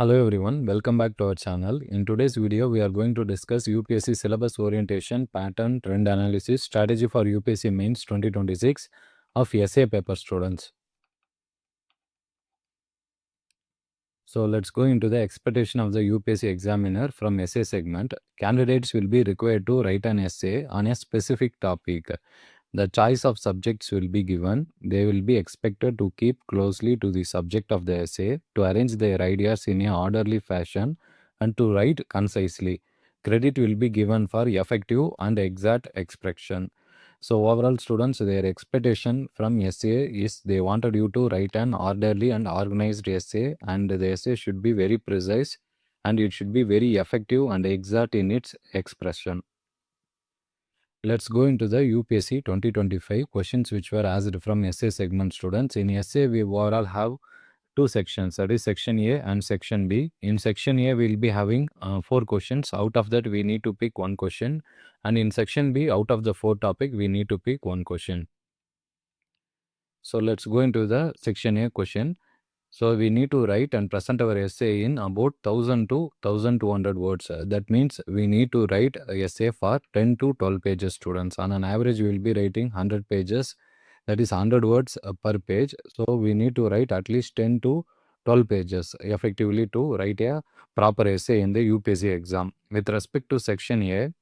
Hello everyone, welcome back to our channel. In today's video, we are going to discuss UPSC syllabus orientation, pattern, trend analysis, strategy for UPSC mains 2026 of essay paper students. So let's go into the expectation of the UPSC examiner from essay segment. Candidates will be required to write an essay on a specific topic. The choice of subjects will be given. They will be expected to keep closely to the subject of the essay, to arrange their ideas in a orderly fashion, and to write concisely. Credit will be given for effective and exact expression. So overall, students, their expectation from essay is they wanted you to write an orderly and organized essay, and the essay should be very precise and it should be very effective and exact in its expression. Let's go into the UPSC 2025 questions which were asked from essay segment students. In essay, we overall have two sections, that is section A and section B. In section A, we'll be having 4 questions. Out of that, we need to pick one question. And in section B, out of the 4 topics, we need to pick one question. So let's go into the section A question. So we need to write and present our essay in about 1000 to 1200 words. That means we need to write a essay for 10 to 12 pages, students. On an average, we will be writing 100 pages. That is 100 words per page. So we need to write at least 10 to 12 pages effectively to write a proper essay in the UPSC exam. With respect to section A,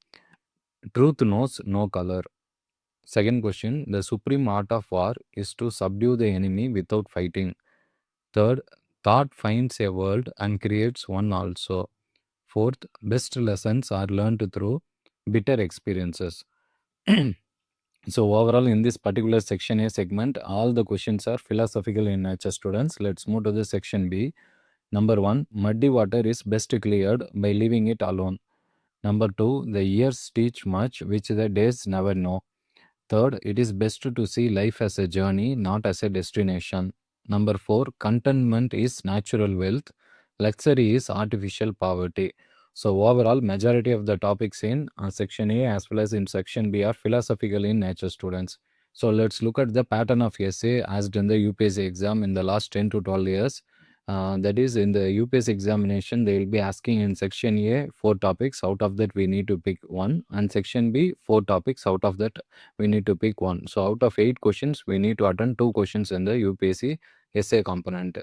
truth knows no color. Second question, the supreme art of war is to subdue the enemy without fighting. Third, thought finds a world and creates one also. Fourth, best lessons are learned through bitter experiences. So overall, in this particular section A segment, all the questions are philosophical in nature, students. Let's move to the section B. Number 1, muddy water is best cleared by leaving it alone. Number 2, the years teach much which the days never know. Third, it is best to see life as a journey, not as a destination. Number 4, contentment is natural wealth. Luxury is artificial poverty. So overall, majority of the topics in section A as well as in section B are philosophical in nature, students. So let's look at the pattern of essay asked in the UPSC exam in the last 10 to 12 years. That is, in the UPSC examination, they will be asking in section A 4 topics. Out of that, we need to pick one, and section B 4 topics. Out of that, we need to pick one. So out of 8 questions, we need to attend 2 questions in the UPSC essay component.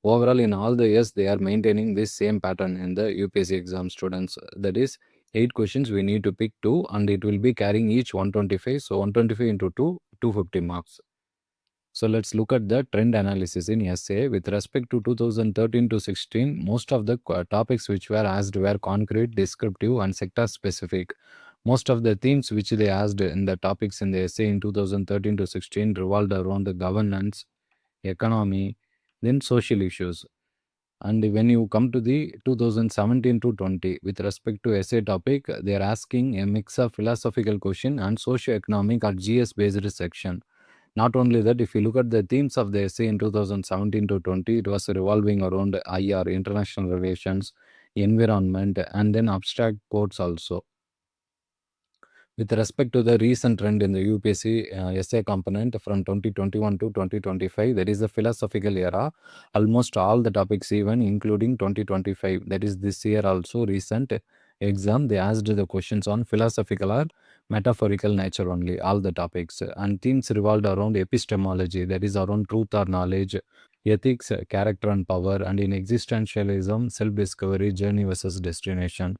Overall, in all the years, they are maintaining this same pattern in the UPSC exam, students. That is, 8 questions we need to pick 2, and it will be carrying each 125. So 125 into 2, 250 marks. So let's look at the trend analysis in essay. With respect to 2013 to 16, most of the topics which were asked were concrete, descriptive, and sector specific. Most of the themes which they asked in the topics in the essay in 2013 to 16 revolved around the governance, economy, then social issues. And when you come to the 2017 to 20, with respect to essay topic, they are asking a mix of philosophical question and socio-economic or GS based section. Not only that, if you look at the themes of the essay in 2017 to 20, it was revolving around IR, international relations, environment, and then abstract quotes also. With respect to the recent trend in the UPSC essay component from 2021 to 2025, there is a philosophical era. Almost all the topics, even including 2025, that is this year also, recent exam, they asked the questions on philosophical or metaphorical nature only, all the topics. And themes revolved around epistemology, that is around truth or knowledge, ethics, character and power, and in existentialism, self-discovery, journey versus destination.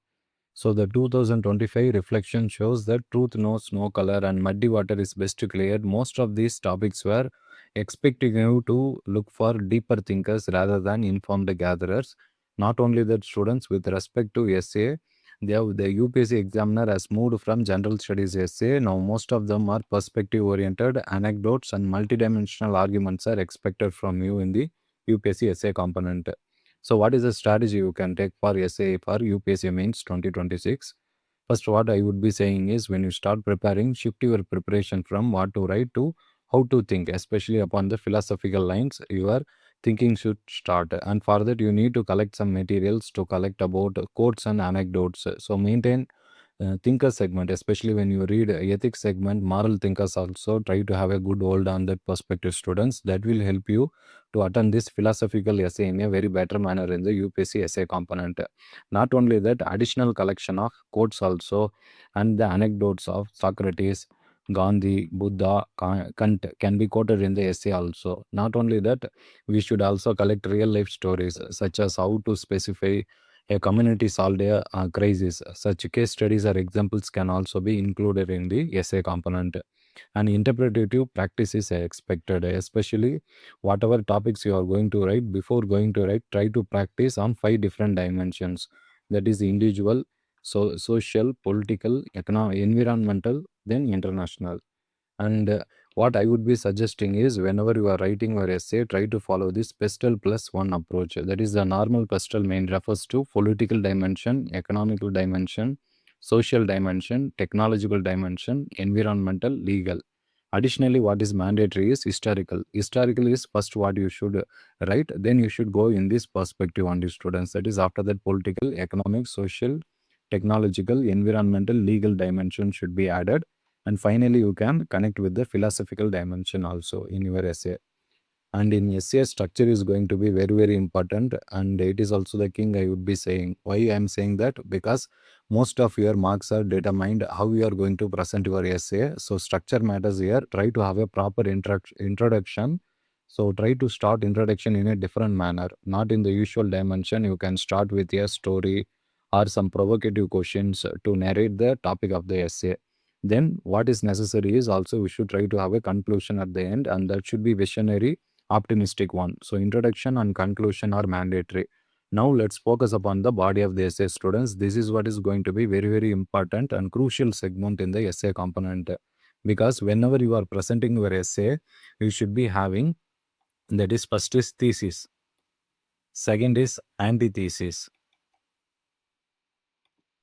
So the 2025 reflection shows that truth knows no color and muddy water is best cleared. Most of these topics were expecting you to look for deeper thinkers rather than informed gatherers. Not only that, students, with respect to essay, the UPSC examiner has moved from general studies essay. Now most of them are perspective oriented, anecdotes and multidimensional arguments are expected from you in the UPSC essay component. So what is the strategy you can take for essay for UPSC mains 2026? First, what I would be saying is, when you start preparing, shift your preparation from what to write to how to think, especially upon the philosophical lines. Your thinking should start, and for that you need to collect some materials to collect about quotes and anecdotes. So maintain thinker segment, especially when you read ethics segment, moral thinkers also try to have a good hold on that perspective students. That will help you to attend this philosophical essay in a very better manner in the UPSC essay component. Not only that, additional collection of quotes also and the anecdotes of Socrates, Gandhi, Buddha, Kant can be quoted in the essay also. Not only that, we should also collect real life stories such as how to specify a community solved a crisis. Such case studies or examples can also be included in the essay component. And interpretative practice is expected, especially whatever topics you are going to write. Before going to write, try to practice on 5 different dimensions. That is individual, social, political, economic, environmental, then international. And what I would be suggesting is whenever you are writing your essay, try to follow this PESTEL plus one approach. That is the normal PESTEL main refers to political dimension, economical dimension, social dimension, technological dimension, environmental, legal. Additionally, what is mandatory is historical. Historical is first what you should write, then you should go in this perspective on the students. That is after that political, economic, social, technological, environmental, legal dimension should be added, and finally you can connect with the philosophical dimension also in your essay. And in essay, structure is going to be very very important, and it is also the king, I would be saying. Why I am saying that? Because most of your marks are determined how you are going to present your essay. So structure matters here. Try to have a proper introduction. So try to start introduction in a different manner, not in the usual dimension. You can start with a story or some provocative questions to narrate the topic of the essay. Then what is necessary is also we should try to have a conclusion at the end, and that should be visionary, optimistic one. So introduction and conclusion are mandatory. Now let's focus upon the body of the essay students. This is what is going to be very very important and crucial segment in the essay component, because whenever you are presenting your essay, you should be having, that is first is thesis, second is antithesis,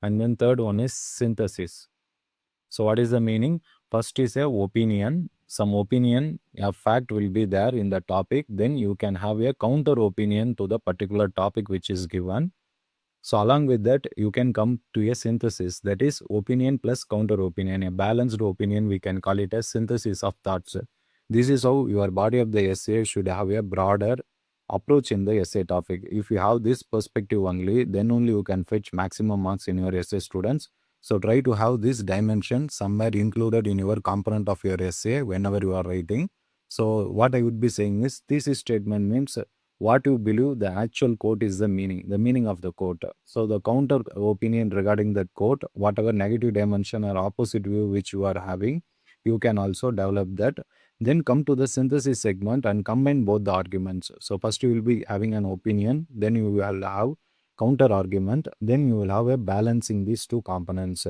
and then third one is synthesis. So what is the meaning? First is a opinion. Some opinion, a fact will be there in the topic. Then you can have a counter opinion to the particular topic which is given. So along with that, you can come to a synthesis. That is opinion plus counter opinion. A balanced opinion, we can call it a synthesis of thoughts. This is how your body of the essay should have a broader approach in the essay topic. If you have this perspective only, then only you can fetch maximum marks in your essay students. So try to have this dimension somewhere included in your component of your essay whenever you are writing. So what I would be saying is thesis statement means what you believe the actual quote is the meaning of the quote. So the counter opinion regarding that quote, whatever negative dimension or opposite view which you are having, you can also develop that. Then come to the synthesis segment and combine both the arguments. So first you will be having an opinion, then you will have counter argument, then you will have a balancing these two components.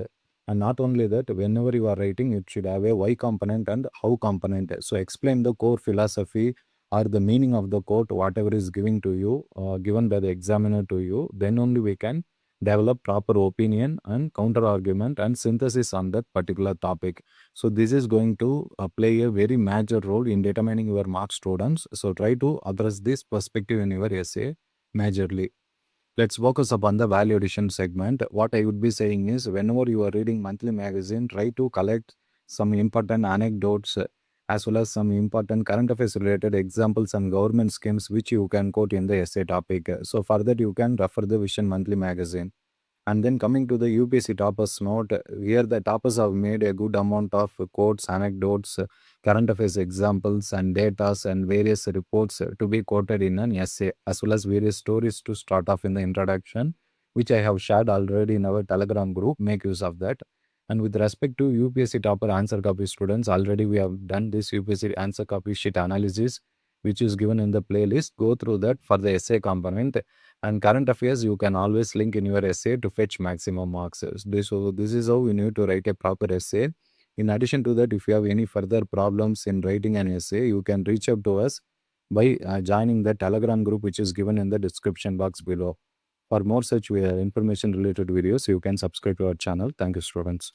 And not only that, whenever you are writing, it should have a why component and how component. So explain the core philosophy or the meaning of the quote, whatever is giving to you, given by the examiner to you. Then only we can develop proper opinion and counter argument and synthesis on that particular topic. So this is going to play a very major role in determining your mark students. So try to address this perspective in your essay majorly. Let's focus upon the value addition segment. What I would be saying is whenever you are reading monthly magazine, try to collect some important anecdotes as well as some important current affairs related examples and government schemes which you can quote in the essay topic. So for that you can refer the Vision monthly magazine. And then coming to the UPSC toppers note, here the toppers have made a good amount of quotes, anecdotes, current affairs examples, and data and various reports to be quoted in an essay, as well as various stories to start off in the introduction, which I have shared already in our Telegram group. Make use of that. And with respect to UPSC topper answer copy students, already we have done this UPSC answer copy sheet analysis, which is given in the playlist. Go through that for the essay component. And current affairs, you can always link in your essay to fetch maximum marks. This is how you need to write a proper essay. In addition to that, if you have any further problems in writing an essay, you can reach out to us by joining the Telegram group, which is given in the description box below. For more such information related videos, you can subscribe to our channel. Thank you, students.